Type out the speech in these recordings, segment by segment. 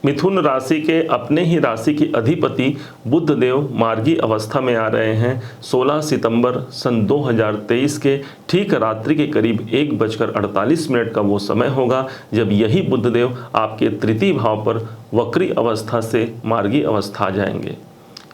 मिथुन राशि के अपने ही राशि की अधिपति बुध देव मार्गी अवस्था में आ रहे हैं 16 सितंबर सन 2023 के ठीक रात्रि के करीब 1:48 का वो समय होगा जब यही बुध देव आपके तृतीय भाव पर वक्री अवस्था से मार्गी अवस्था आ जाएंगे।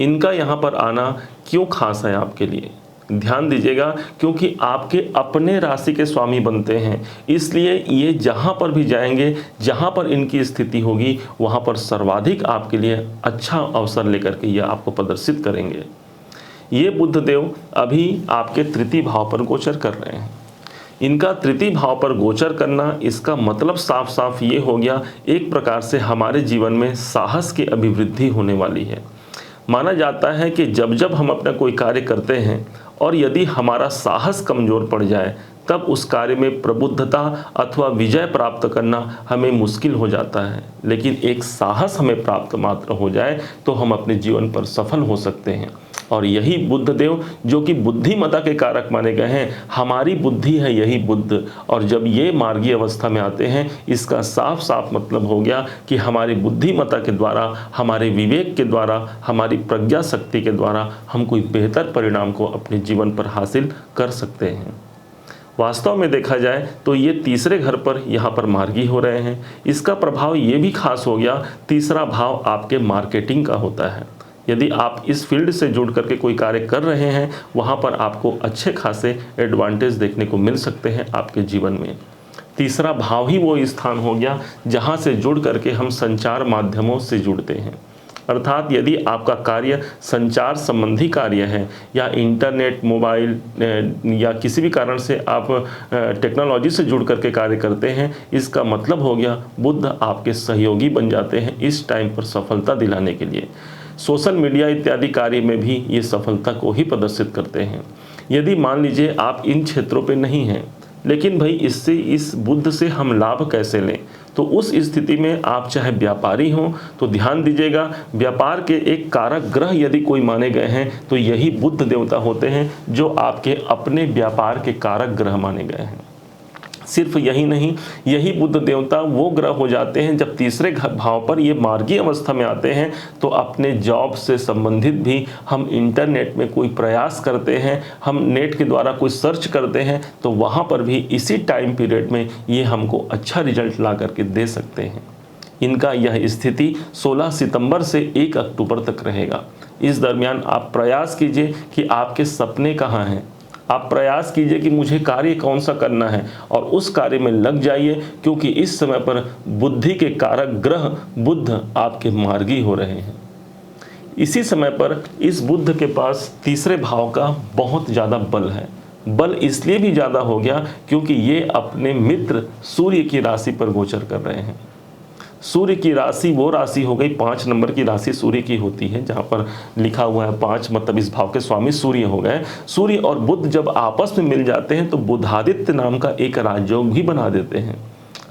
इनका यहाँ पर आना क्यों खास है आपके लिए, ध्यान दीजिएगा, क्योंकि आपके अपने राशि के स्वामी बनते हैं, इसलिए ये जहाँ पर भी जाएंगे, जहाँ पर इनकी स्थिति होगी, वहाँ पर सर्वाधिक आपके लिए अच्छा अवसर लेकर के ये आपको प्रदर्शित करेंगे। ये बुध देव अभी आपके तृतीय भाव पर गोचर कर रहे हैं। इनका तृतीय भाव पर गोचर करना, इसका मतलब साफ साफ ये हो गया, एक प्रकार से हमारे जीवन में साहस की अभिवृद्धि होने वाली है। माना जाता है कि जब जब हम अपना कोई कार्य करते हैं और यदि हमारा साहस कमज़ोर पड़ जाए, तब उस कार्य में प्रबुद्धता अथवा विजय प्राप्त करना हमें मुश्किल हो जाता है। लेकिन एक साहस हमें प्राप्त मात्र हो जाए तो हम अपने जीवन पर सफल हो सकते हैं। और यही बुध देव जो कि बुद्धिमता के कारक माने गए हैं, हमारी बुद्धि है यही बुद्ध, और जब ये मार्गी अवस्था में आते हैं, इसका साफ साफ मतलब हो गया कि हमारी बुद्धिमता के द्वारा, हमारे विवेक के द्वारा, हमारी प्रज्ञा शक्ति के द्वारा हम कोई बेहतर परिणाम को अपने जीवन पर हासिल कर सकते हैं। वास्तव में देखा जाए तो ये तीसरे घर पर यहाँ पर मार्गी हो रहे हैं। इसका प्रभाव ये भी खास हो गया, तीसरा भाव आपके मार्केटिंग का होता है। यदि आप इस फील्ड से जुड़ करके कोई कार्य कर रहे हैं, वहाँ पर आपको अच्छे खासे एडवांटेज देखने को मिल सकते हैं आपके जीवन में। तीसरा भाव ही वो स्थान हो गया जहाँ से जुड़ करके हम संचार माध्यमों से जुड़ते हैं। अर्थात यदि आपका कार्य संचार संबंधी कार्य है या इंटरनेट, मोबाइल या किसी भी कारण से आप टेक्नोलॉजी से जुड़ करके कार्य करते हैं, इसका मतलब हो गया बुध आपके सहयोगी बन जाते हैं इस टाइम पर सफलता दिलाने के लिए। सोशल मीडिया इत्यादि कार्य में भी ये सफलता को ही प्रदर्शित करते हैं। यदि मान लीजिए आप इन क्षेत्रों पे नहीं हैं, लेकिन भाई इससे, इस बुध से हम लाभ कैसे लें, तो उस स्थिति में आप चाहे व्यापारी हों तो ध्यान दीजिएगा, व्यापार के एक कारक ग्रह यदि कोई माने गए हैं तो यही बुध देवता होते हैं जो आपके अपने व्यापार के कारक ग्रह माने गए हैं। सिर्फ यही नहीं, यही बुध देवता वो ग्रह हो जाते हैं जब तीसरे भाव पर ये मार्गी अवस्था में आते हैं, तो अपने जॉब से संबंधित भी हम इंटरनेट में कोई प्रयास करते हैं, हम नेट के द्वारा कोई सर्च करते हैं, तो वहाँ पर भी इसी टाइम पीरियड में ये हमको अच्छा रिजल्ट ला करके दे सकते हैं। इनका यह स्थिति 16 सितंबर से 1 अक्टूबर तक रहेगा। इस दरमियान आप प्रयास कीजिए कि आपके सपने कहाँ हैं, आप प्रयास कीजिए कि मुझे कार्य कौन सा करना है और उस कार्य में लग जाइए, क्योंकि इस समय पर बुद्धि के कारक ग्रह बुध आपके मार्गी हो रहे हैं। इसी समय पर इस बुध के पास तीसरे भाव का बहुत ज़्यादा बल है। बल इसलिए भी ज़्यादा हो गया क्योंकि ये अपने मित्र सूर्य की राशि पर गोचर कर रहे हैं। सूर्य की राशि वो राशि हो गई, 5 नंबर की राशि सूर्य की होती है, जहाँ पर लिखा हुआ है 5, मतलब इस भाव के स्वामी सूर्य हो गए। सूर्य और बुध जब आपस में मिल जाते हैं तो बुधादित्य नाम का एक राजयोग भी बना देते हैं।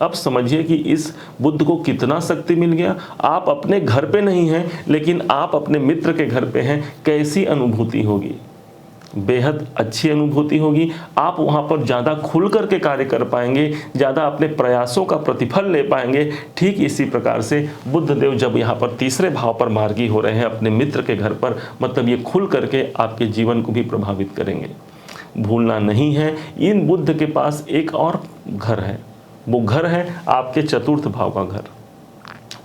अब समझिए कि इस बुध को कितना शक्ति मिल गया। आप अपने घर पे नहीं हैं, लेकिन आप अपने मित्र के घर पे हैं, कैसी अनुभूति होगी, बेहद अच्छी अनुभूति होगी। आप वहाँ पर ज़्यादा खुल करके कार्य कर पाएंगे, ज़्यादा अपने प्रयासों का प्रतिफल ले पाएंगे। ठीक इसी प्रकार से बुध देव जब यहाँ पर तीसरे भाव पर मार्गी हो रहे हैं अपने मित्र के घर पर, मतलब ये खुल करके आपके जीवन को भी प्रभावित करेंगे। भूलना नहीं है, इन बुध के पास एक और घर है, वो घर है आपके चतुर्थ भाव का घर।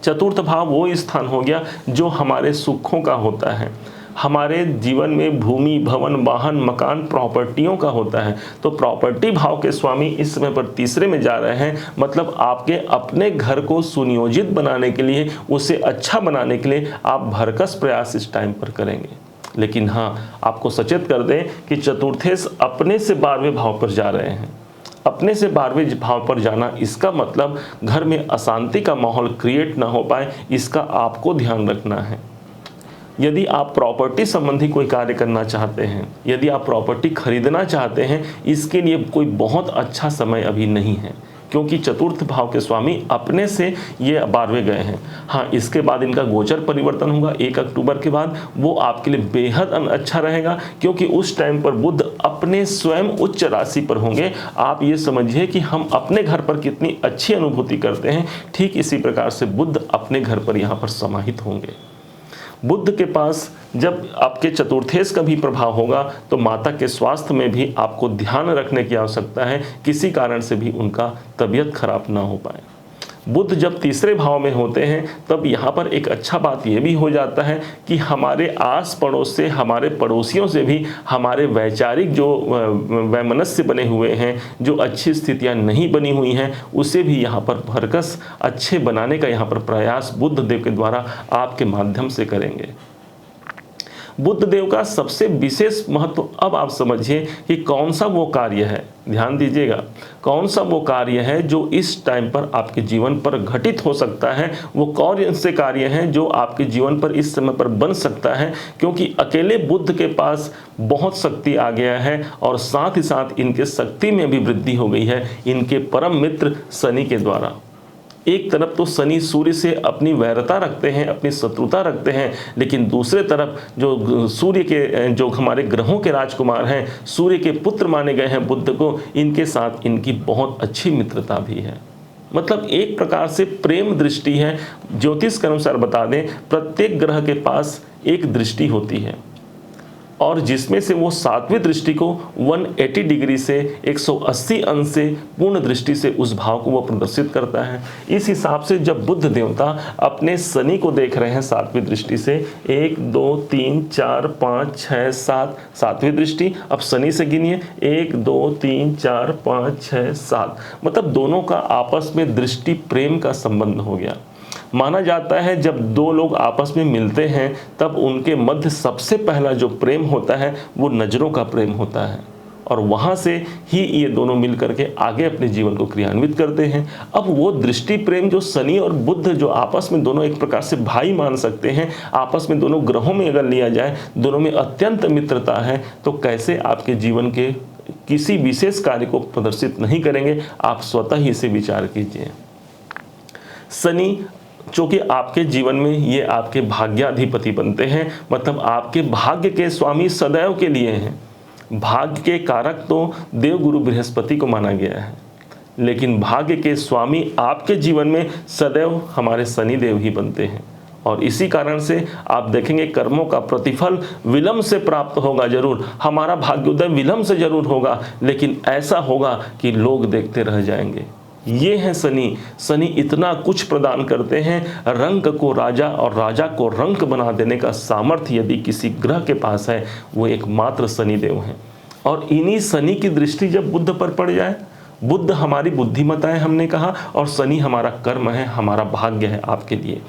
चतुर्थ भाव वो स्थान हो गया जो हमारे सुखों का होता है, हमारे जीवन में भूमि, भवन, वाहन, मकान, प्रॉपर्टियों का होता है। तो प्रॉपर्टी भाव के स्वामी इस समय पर तीसरे में जा रहे हैं, मतलब आपके अपने घर को सुनियोजित बनाने के लिए, उसे अच्छा बनाने के लिए आप भरकस प्रयास इस टाइम पर करेंगे। लेकिन हाँ, आपको सचेत कर दें कि चतुर्थेश अपने से 12वें भाव पर जा रहे हैं। अपने से 12वें भाव पर जाना, इसका मतलब घर में अशांति का माहौल क्रिएट ना हो पाए, इसका आपको ध्यान रखना है। यदि आप प्रॉपर्टी संबंधी कोई कार्य करना चाहते हैं, यदि आप प्रॉपर्टी खरीदना चाहते हैं, इसके लिए कोई बहुत अच्छा समय अभी नहीं है, क्योंकि चतुर्थ भाव के स्वामी अपने से ये 12वें गए हैं। हाँ, इसके बाद इनका गोचर परिवर्तन होगा 1 अक्टूबर के बाद, वो आपके लिए बेहद अच्छा रहेगा, क्योंकि उस टाइम पर बुध अपने स्वयं उच्च राशि पर होंगे। आप ये समझिए कि हम अपने घर पर कितनी अच्छी अनुभूति करते हैं, ठीक इसी प्रकार से बुध अपने घर पर यहाँ पर समाहित होंगे। बुध के पास जब आपके चतुर्थेश का भी प्रभाव होगा तो माता के स्वास्थ्य में भी आपको ध्यान रखने की आवश्यकता है, किसी कारण से भी उनका तबीयत खराब ना हो पाए। बुध जब तीसरे भाव में होते हैं तब यहाँ पर एक अच्छा बात यह भी हो जाता है कि हमारे आस पड़ोस से, हमारे पड़ोसियों से भी हमारे वैचारिक जो वैमनस्य बने हुए हैं, जो अच्छी स्थितियाँ नहीं बनी हुई हैं, उसे भी यहाँ पर भरकस अच्छे बनाने का यहाँ पर प्रयास बुध देव के द्वारा आपके माध्यम से करेंगे। बुध देव का सबसे विशेष महत्व अब आप समझिए कि कौन सा वो कार्य है, ध्यान दीजिएगा, कौन सा वो कार्य है जो इस टाइम पर आपके जीवन पर घटित हो सकता है, वो कौन से कार्य हैं जो आपके जीवन पर इस समय पर बन सकता है, क्योंकि अकेले बुध के पास बहुत शक्ति आ गया है और साथ ही साथ इनके शक्ति में भी वृद्धि हो गई है इनके परम मित्र शनि के द्वारा। एक तरफ तो शनि सूर्य से अपनी वैरता रखते हैं, अपनी शत्रुता रखते हैं, लेकिन दूसरे तरफ जो सूर्य के, जो हमारे ग्रहों के राजकुमार हैं, सूर्य के पुत्र माने गए हैं बुध को, इनके साथ इनकी बहुत अच्छी मित्रता भी है। मतलब एक प्रकार से प्रेम दृष्टि है। ज्योतिष के अनुसार बता दें, प्रत्येक ग्रह के पास एक दृष्टि होती है और जिसमें से वो 7वीं दृष्टि को 180 डिग्री से 180 अंश से पूर्ण दृष्टि से उस भाव को वो प्रदर्शित करता है। इस हिसाब से जब बुध देवता अपने शनि को देख रहे हैं 7वीं दृष्टि से, 1 2 3 4 5 6 7, 7वीं दृष्टि, अब शनि से गिनिए 1 2 3 4 5 6 7, मतलब दोनों का आपस में दृष्टि प्रेम का संबंध हो गया। माना जाता है जब दो लोग आपस में मिलते हैं तब उनके मध्य सबसे पहला जो प्रेम होता है वो नज़रों का प्रेम होता है और वहाँ से ही ये दोनों मिल करके आगे अपने जीवन को क्रियान्वित करते हैं। अब वो दृष्टि प्रेम जो शनि और बुध जो आपस में दोनों एक प्रकार से भाई मान सकते हैं, आपस में दोनों ग्रहों में अगर लिया जाए दोनों में अत्यंत मित्रता है, तो कैसे आपके जीवन के किसी विशेष कार्य को प्रदर्शित नहीं करेंगे, आप स्वतः ही इसे विचार कीजिए। शनि चूँकि आपके जीवन में ये आपके भाग्याधिपति बनते हैं, मतलब आपके भाग्य के स्वामी सदैव के लिए हैं। भाग्य के कारक तो देवगुरु बृहस्पति को माना गया है, लेकिन भाग्य के स्वामी आपके जीवन में सदैव हमारे शनिदेव ही बनते हैं और इसी कारण से आप देखेंगे कर्मों का प्रतिफल विलंब से प्राप्त होगा जरूर, हमारा भाग्योदय विलंब से जरूर होगा, लेकिन ऐसा होगा कि लोग देखते रह जाएंगे। ये है शनि। शनि इतना कुछ प्रदान करते हैं, रंक को राजा और राजा को रंक बना देने का सामर्थ्य यदि किसी ग्रह के पास है वो एकमात्र शनिदेव हैं। और इन्हीं शनि की दृष्टि जब बुध पर पड़ जाए, बुध हमारी बुद्धिमत्ता है हमने कहा, और शनि हमारा कर्म है, हमारा भाग्य है आपके लिए।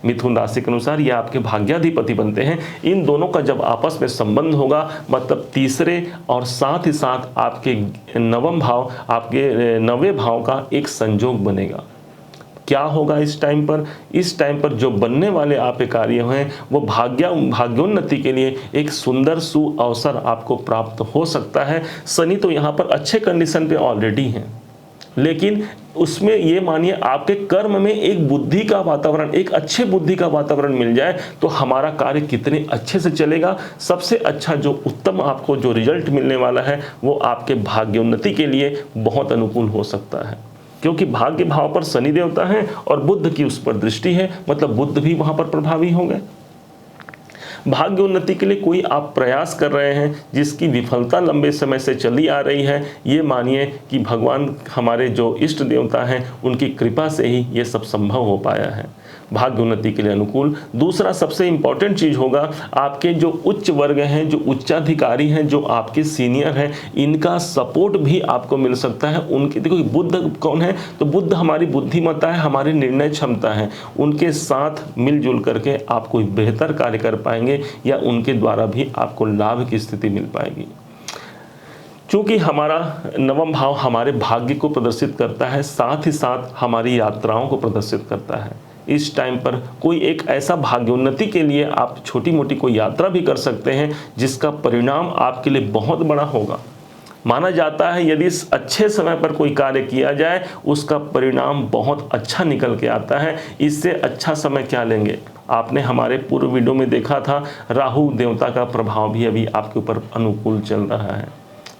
मिथुन राशि के अनुसार ये आपके भाग्याधिपति बनते हैं। इन दोनों का जब आपस में संबंध होगा, मतलब तीसरे और साथ ही साथ आपके नवम भाव, आपके 9वें भाव का एक संयोग बनेगा। क्या होगा इस टाइम पर? इस टाइम पर जो बनने वाले आपके कार्य हैं वो भाग्योन्नति के लिए एक सुंदर सुअवसर आपको प्राप्त हो सकता है। शनि तो यहाँ पर अच्छे कंडीशन पे ऑलरेडी हैं, लेकिन उसमें ये मानिए आपके कर्म में एक बुद्धि का वातावरण, एक अच्छे बुद्धि का वातावरण मिल जाए तो हमारा कार्य कितने अच्छे से चलेगा। सबसे अच्छा जो उत्तम आपको जो रिजल्ट मिलने वाला है वो आपके भाग्योन्नति के लिए बहुत अनुकूल हो सकता है, क्योंकि भाग्य भाव पर शनि देवता है और बुध की उस पर दृष्टि है, मतलब बुध भी वहां पर प्रभावी होंगे। भाग्य उन्नति के लिए कोई आप प्रयास कर रहे हैं जिसकी विफलता लंबे समय से चली आ रही है, ये मानिए कि भगवान हमारे जो इष्ट देवता हैं उनकी कृपा से ही ये सब संभव हो पाया है। भाग्य उन्नति के लिए अनुकूल। दूसरा सबसे इंपॉर्टेंट चीज़ होगा, आपके जो उच्च वर्ग हैं, जो उच्चाधिकारी हैं, जो आपके सीनियर हैं, इनका सपोर्ट भी आपको मिल सकता है। उनके देखो बुध कौन है, तो बुध हमारी बुद्धिमत्ता है, हमारी निर्णय क्षमता है। उनके साथ मिलजुल करके आप कोई बेहतर कार्य कर पाएंगे या उनके द्वारा भी आपको लाभ की स्थिति मिल पाएगी। चूँकि हमारा नवम भाव हमारे भाग्य को प्रदर्शित करता है, साथ ही साथ हमारी यात्राओं को प्रदर्शित करता है। इस टाइम पर कोई एक ऐसा भाग्योन्नति के लिए आप छोटी मोटी कोई यात्रा भी कर सकते हैं जिसका परिणाम आपके लिए बहुत बड़ा होगा। माना जाता है यदि इस अच्छे समय पर कोई कार्य किया जाए उसका परिणाम बहुत अच्छा निकल के आता है। इससे अच्छा समय क्या लेंगे? आपने हमारे पूर्व वीडियो में देखा था, राहु देवता का प्रभाव भी अभी आपके ऊपर अनुकूल चल रहा है।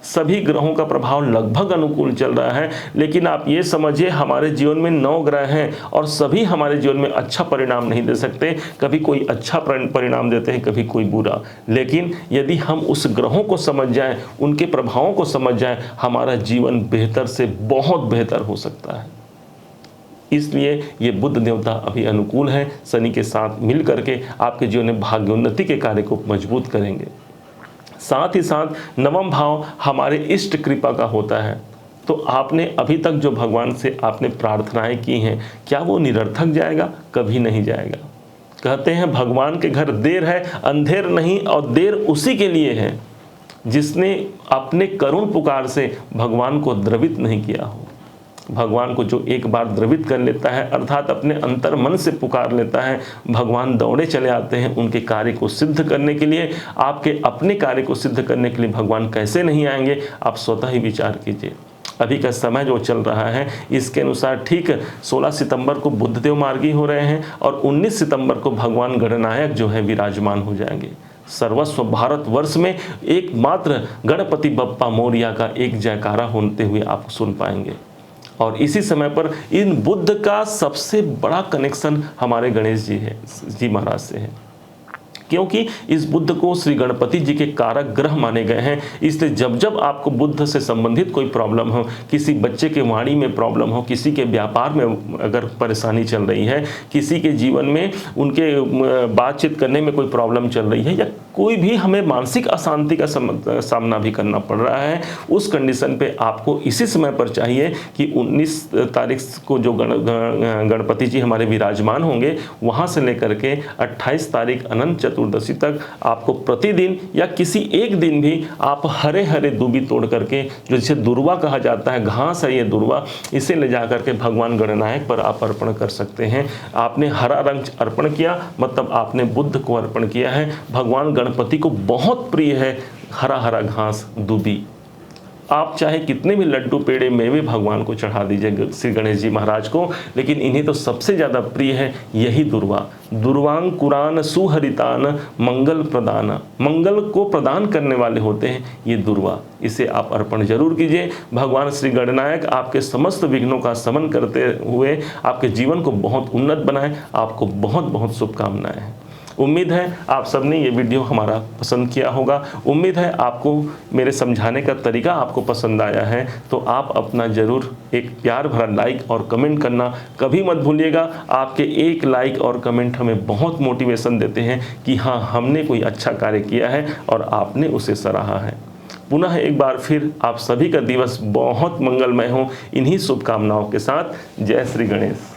सभी ग्रहों का प्रभाव लगभग अनुकूल चल रहा है, लेकिन आप ये समझिए हमारे जीवन में 9 ग्रह हैं और सभी हमारे जीवन में अच्छा परिणाम नहीं दे सकते। कभी कोई अच्छा परिणाम देते हैं, कभी कोई बुरा। लेकिन यदि हम उस ग्रहों को समझ जाएं, उनके प्रभावों को समझ जाएं, हमारा जीवन बेहतर से बहुत बेहतर हो सकता है। इसलिए ये बुध देवता अभी अनुकूल हैं, शनि के साथ मिल करके आपके जीवन में भाग्योन्नति के कार्य को मजबूत करेंगे। साथ ही साथ नवम भाव हमारे इष्ट कृपा का होता है। तो आपने अभी तक जो भगवान से आपने प्रार्थनाएं की हैं, क्या वो निरर्थक जाएगा? कभी नहीं जाएगा। कहते हैं भगवान के घर देर है अंधेर नहीं, और देर उसी के लिए है जिसने अपने करुण पुकार से भगवान को द्रवित नहीं किया हो। भगवान को जो एक बार द्रवित कर लेता है, अर्थात अपने अंतर मन से पुकार लेता है, भगवान दौड़े चले आते हैं उनके कार्य को सिद्ध करने के लिए। आपके अपने कार्य को सिद्ध करने के लिए भगवान कैसे नहीं आएंगे? आप स्वतः ही विचार कीजिए। अभी का समय जो चल रहा है इसके अनुसार ठीक 16 सितंबर को बुधदेव मार्गी हो रहे हैं और 19 सितंबर को भगवान गणनायक जो है विराजमान हो जाएंगे। सर्वस्व भारतवर्ष में एकमात्र गणपति बप्पा मोरिया का एक जयकारा होते हुए आप सुन पाएंगे। और इसी समय पर इन बुद्ध का सबसे बड़ा कनेक्शन हमारे गणेश जी महाराज से है, क्योंकि इस बुद्ध को श्री गणपति जी के कारक ग्रह माने गए हैं। इसलिए जब जब आपको बुद्ध से संबंधित कोई प्रॉब्लम हो, किसी बच्चे के वाणी में प्रॉब्लम हो, किसी के व्यापार में अगर परेशानी चल रही है, किसी के जीवन में उनके बातचीत करने में कोई प्रॉब्लम चल रही है, या कोई भी हमें मानसिक अशांति का सामना भी करना पड़ रहा है, उस कंडीशन पे आपको इसी समय पर चाहिए कि 19 तारीख को जो गणपति जी हमारे विराजमान होंगे, वहाँ से लेकर के 28 तारीख अनंत चतुर्दशी तक आपको प्रतिदिन या किसी एक दिन भी आप हरे हरे दूबी तोड़ करके, जो जिसे दुर्वा कहा जाता है, घास है ये दुर्वा, इसे ले जा करके भगवान गणनायक पर आप अर्पण कर सकते हैं। आपने हरा रंग अर्पण किया मतलब आपने बुद्ध को अर्पण किया है। भगवान गणपति को बहुत प्रिय है हरा हरा घास दूबी। आप चाहे कितने भी लड्डू पेड़े मेवे भगवान को चढ़ा दीजिए श्री गणेश जी महाराज को, लेकिन इन्हें तो सबसे ज़्यादा प्रिय है यही दुर्वा। दुर्वांग कुरान सुहरितान मंगल प्रदान, मंगल को प्रदान करने वाले होते हैं ये दुर्वा। इसे आप अर्पण जरूर कीजिए। भगवान श्री गणनायक आपके समस्त विघ्नों का शमन करते हुए आपके जीवन को बहुत उन्नत बनाए। आपको बहुत बहुत शुभकामनाएं हैं। उम्मीद है आप सबने ये वीडियो हमारा पसंद किया होगा। उम्मीद है आपको मेरे समझाने का तरीका आपको पसंद आया है। तो आप अपना ज़रूर एक प्यार भरा लाइक और कमेंट करना कभी मत भूलिएगा। आपके एक लाइक और कमेंट हमें बहुत मोटिवेशन देते हैं कि हाँ, हमने कोई अच्छा कार्य किया है और आपने उसे सराहा है। पुनः एक बार फिर आप सभी का दिवस बहुत मंगलमय हो। इन्हीं शुभकामनाओं के साथ जय श्री गणेश।